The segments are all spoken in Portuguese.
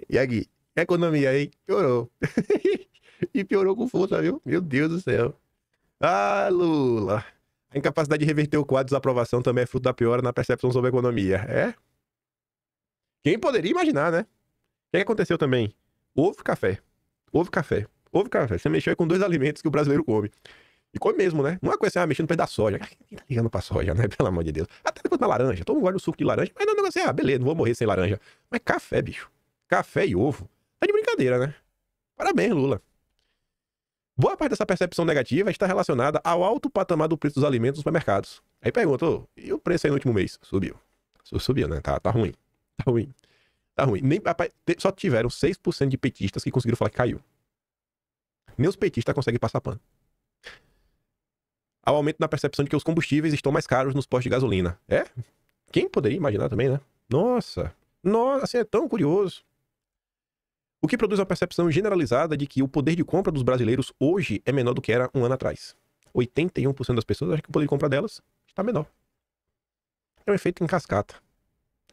E aqui, economia aí, piorou. E piorou com força, viu? Meu Deus do céu. Ah, Lula. A incapacidade de reverter o quadro de desaprovação também é fruto da piora na percepção sobre a economia. É? Quem poderia imaginar, né? O que aconteceu também? Houve café. Houve café. Houve café. Você mexeu com 2 alimentos que o brasileiro come. E come mesmo, né? Não é coisa assim, mexendo no pé da soja. Quem tá ligando pra soja, né? Pelo amor de Deus. Até depois da laranja. Todo mundo gosta do suco de laranja. Mas não é um negócio assim, beleza, não vou morrer sem laranja. Mas café, bicho. Café e ovo. Tá de brincadeira, né? Parabéns, Lula. Boa parte dessa percepção negativa está relacionada ao alto patamar do preço dos alimentos nos supermercados. Aí perguntou, e o preço aí no último mês? Subiu. Subiu, né? Tá ruim. Tá ruim. Tá ruim. Nem, só tiveram 6% de petistas que conseguiram falar que caiu. Nem os petistas conseguem passar pano. Ao aumento na percepção de que os combustíveis estão mais caros nos postos de gasolina. É? Quem poderia imaginar também, né? Nossa. Nossa, assim é tão curioso. O que produz uma percepção generalizada de que o poder de compra dos brasileiros hoje é menor do que era um ano atrás. 81% das pessoas acham que o poder de compra delas está menor. É um efeito em cascata.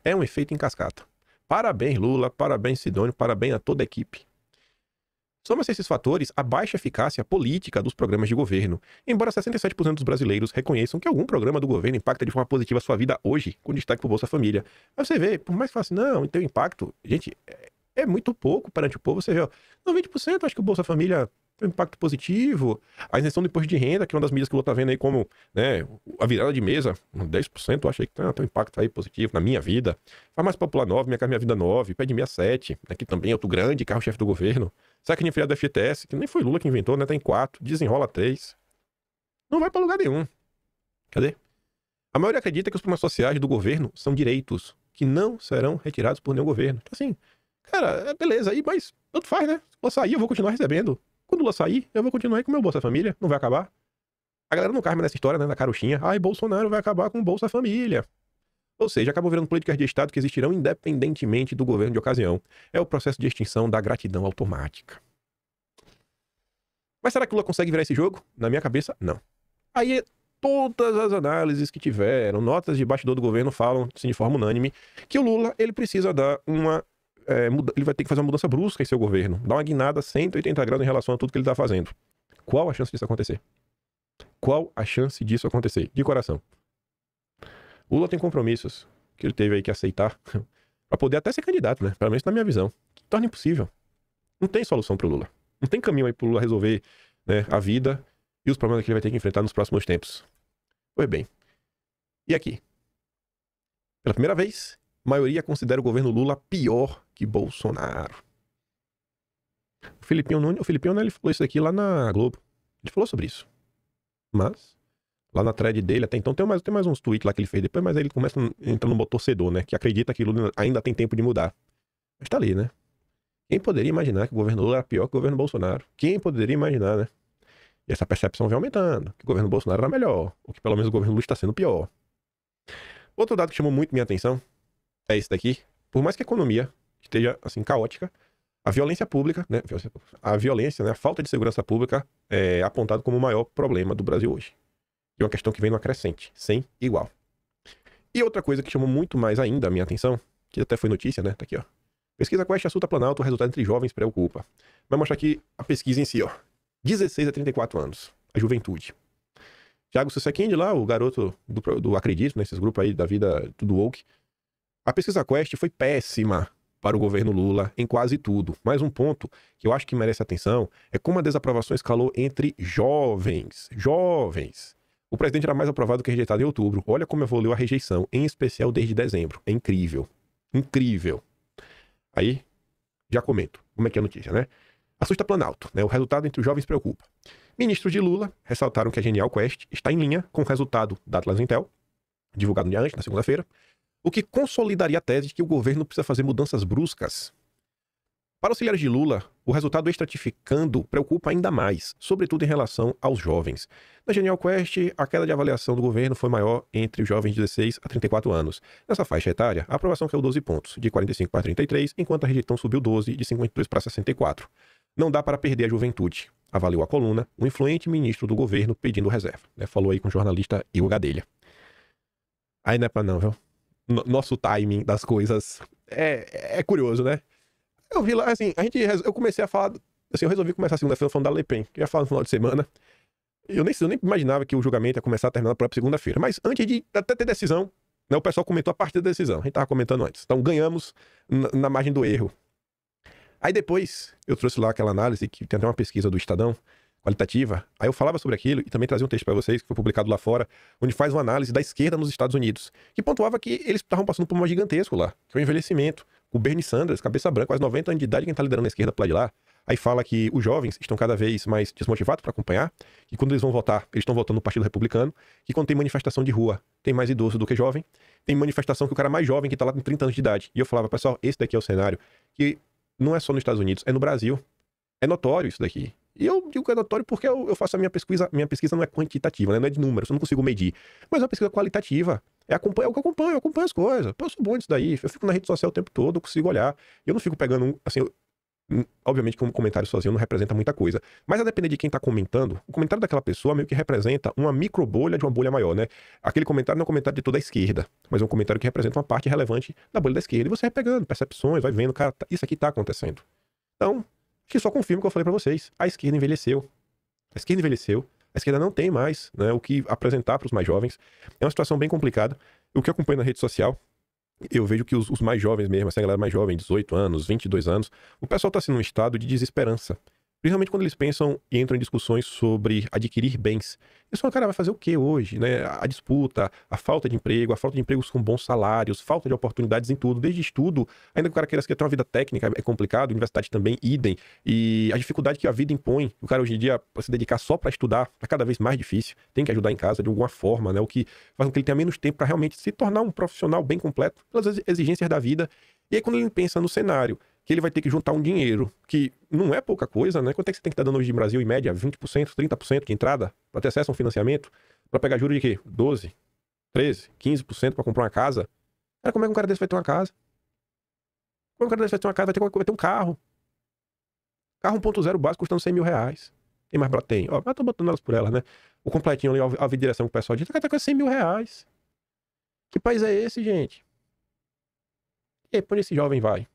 É um efeito em cascata. Parabéns, Lula. Parabéns, Sidônio. Parabéns a toda a equipe. Soma-se esses fatores a baixa eficácia política dos programas de governo, embora 67% dos brasileiros reconheçam que algum programa do governo impacta de forma positiva a sua vida hoje, com destaque para o Bolsa Família. Mas você vê, por mais que fale assim, não tem impacto, gente, é muito pouco perante o povo. Você vê, ó, 90% acho que o Bolsa Família tem um impacto positivo. A isenção do imposto de renda, que é uma das medidas que o Lula tá vendo aí como, né, a virada de mesa, 10% eu achei que tem um impacto aí positivo na minha vida. Farmácia Popular 9, Minha Casa Minha Vida 9, Pede 67, né, que também é outro grande carro-chefe do governo. Saquinha filiado do FGTS, que nem foi Lula que inventou, né, tem 4, desenrola 3. Não vai pra lugar nenhum. Cadê? A maioria acredita que os programas sociais do governo são direitos que não serão retirados por nenhum governo. Então, assim, cara, beleza aí, mas tanto faz, né? Se Lula sair, eu vou continuar recebendo. Quando o Lula sair, eu vou continuar aí com o meu Bolsa Família. Não vai acabar. A galera não cai mais nessa história, né, da carochinha. Ai, Bolsonaro vai acabar com o Bolsa Família. Ou seja, acabam virando políticas de Estado que existirão independentemente do governo de ocasião. É o processo de extinção da gratidão automática. Mas será que o Lula consegue virar esse jogo? Na minha cabeça, não. Aí, todas as análises que tiveram, notas de bastidor do governo falam, assim, de forma unânime, que o Lula, ele precisa dar uma... ele vai ter que fazer uma mudança brusca em seu governo. Dar uma guinada 180 graus em relação a tudo que ele tá fazendo. Qual a chance disso acontecer? Qual a chance disso acontecer? De coração. O Lula tem compromissos que ele teve aí que aceitar pra poder até ser candidato, né? Pelo menos na minha visão. Que torna impossível. Não tem solução pro Lula. Não tem caminho aí pro Lula resolver, né, a vida e os problemas que ele vai ter que enfrentar nos próximos tempos. Pois bem. E aqui? Pela primeira vez, a maioria considera o governo Lula pior que Bolsonaro. O Filipinho, né, ele falou isso aqui lá na Globo. Ele falou sobre isso. Mas, lá na thread dele, até então, tem mais uns tweets lá que ele fez depois, mas aí ele começa a entrar no modo torcedor, né? Que acredita que Lula ainda tem tempo de mudar. Mas tá ali, né? Quem poderia imaginar que o governo Lula era pior que o governo Bolsonaro? Quem poderia imaginar, né? E essa percepção vem aumentando, que o governo Bolsonaro era melhor, ou que pelo menos o governo Lula está sendo pior. Outro dado que chamou muito minha atenção é esse daqui. Por mais que a economia esteja, assim, caótica, a violência pública, né? A violência, né? A falta de segurança pública é apontado como o maior problema do Brasil hoje. E uma questão que vem numa crescente, sem igual. E outra coisa que chamou muito mais ainda a minha atenção, que até foi notícia, né? Tá aqui, ó. Pesquisa Quest assunta Planalto, o resultado entre jovens preocupa. Vai mostrar aqui a pesquisa em si, ó. 16 a 34 anos. A juventude. Thiago Susequinde lá, o garoto do Acredito, nesses grupos aí da vida do woke. A pesquisa Quest foi péssima para o governo Lula em quase tudo. Mas um ponto que eu acho que merece atenção é como a desaprovação escalou entre jovens. Jovens. O presidente era mais aprovado que rejeitado em outubro. Olha como evoluiu a rejeição, em especial desde dezembro. É incrível. Incrível. Aí, já comento como é que é a notícia, né? Assusta Planalto, né? O resultado entre os jovens preocupa. Ministros de Lula ressaltaram que a Genial Quest está em linha com o resultado da Atlas Intel, divulgado no dia antes, na segunda-feira, o que consolidaria a tese de que o governo precisa fazer mudanças bruscas. Para auxiliares de Lula, o resultado estratificando preocupa ainda mais, sobretudo em relação aos jovens. Na Genial Quest, a queda de avaliação do governo foi maior entre os jovens de 16 a 34 anos. Nessa faixa etária, a aprovação caiu 12 pontos, de 45 para 33, enquanto a rejeição subiu 12, de 52 para 64. Não dá para perder a juventude, avaliou a coluna, um influente ministro do governo pedindo reserva. Falou aí com o jornalista Igor Gadelha. Aí não é pra não, viu? nosso timing das coisas é curioso, né? Eu vi lá, assim, eu comecei a falar, assim, eu resolvi começar a segunda-feira falando da Le Pen, que eu ia falar no final de semana. Eu nem imaginava que o julgamento ia começar a terminar na própria segunda-feira. Mas antes de até ter decisão, né, o pessoal comentou a partir da decisão. A gente tava comentando antes. Então ganhamos na margem do erro. Aí depois eu trouxe lá aquela análise, que tem até uma pesquisa do Estadão, qualitativa. Aí eu falava sobre aquilo e também trazia um texto para vocês, que foi publicado lá fora, onde faz uma análise da esquerda nos Estados Unidos, que pontuava que eles estavam passando por um problema gigantesco lá, que é o envelhecimento. O Bernie Sanders, cabeça branca, quase 90 anos de idade, quem tá liderando a esquerda pro lado de lá. Aí fala que os jovens estão cada vez mais desmotivados para acompanhar, que quando eles vão votar, eles estão votando no Partido Republicano, que quando tem manifestação de rua, tem mais idoso do que jovem, tem manifestação que o cara mais jovem que tá lá com 30 anos de idade. E eu falava, pessoal, esse daqui é o cenário que não é só nos Estados Unidos, é no Brasil. É notório isso daqui. E eu digo que é notório porque eu faço a minha pesquisa não é quantitativa, né? Não é de números, eu não consigo medir. Mas é uma pesquisa qualitativa. É o que eu acompanho as coisas. Pô, eu sou bom disso daí, eu fico na rede social o tempo todo, eu consigo olhar. Eu não fico pegando, assim, obviamente que um comentário sozinho não representa muita coisa. Mas a depender de quem tá comentando, o comentário daquela pessoa meio que representa uma micro bolha de uma bolha maior, né? Aquele comentário não é um comentário de toda a esquerda, mas é um comentário que representa uma parte relevante da bolha da esquerda. E você vai pegando percepções, vai vendo, cara, isso aqui tá acontecendo. Então, que só confirma o que eu falei pra vocês. A esquerda envelheceu. A esquerda envelheceu. A esquerda não tem mais, né, o que apresentar para os mais jovens. É uma situação bem complicada. O que eu acompanho na rede social, eu vejo que os mais jovens mesmo, essa galera mais jovem, 18 anos, 22 anos, o pessoal está sendo num estado de desesperança. Principalmente quando eles pensam e entram em discussões sobre adquirir bens. Eles falam, cara, vai fazer o que hoje, né? A disputa, a falta de emprego, a falta de empregos com bons salários, falta de oportunidades em tudo, desde estudo, ainda que o cara queira ter uma vida técnica, é complicado, universidade também, idem, e a dificuldade que a vida impõe, o cara hoje em dia, para se dedicar só para estudar, é cada vez mais difícil, tem que ajudar em casa de alguma forma, né? O que faz com que ele tenha menos tempo para realmente se tornar um profissional bem completo, pelas exigências da vida. E aí quando ele pensa no cenário, que ele vai ter que juntar um dinheiro, que não é pouca coisa, né? Quanto é que você tem que estar dando hoje no Brasil, em média? 20%, 30% de entrada para ter acesso a um financiamento? Para pegar juros de quê? 12, 13, 15% para comprar uma casa? Cara, como é que um cara desse vai ter uma casa? Como é que um cara desse vai ter uma casa? Vai ter um carro. Carro 1.0 básico custando 100 mil reais. Tem mais barato? Tem. Ó, eu tô botando elas por elas, né? O completinho ali, a direção que o pessoal diz, tá com 100 mil reais. Que país é esse, gente? E aí, pra onde esse jovem vai?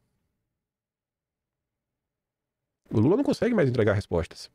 O Lula não consegue mais entregar respostas.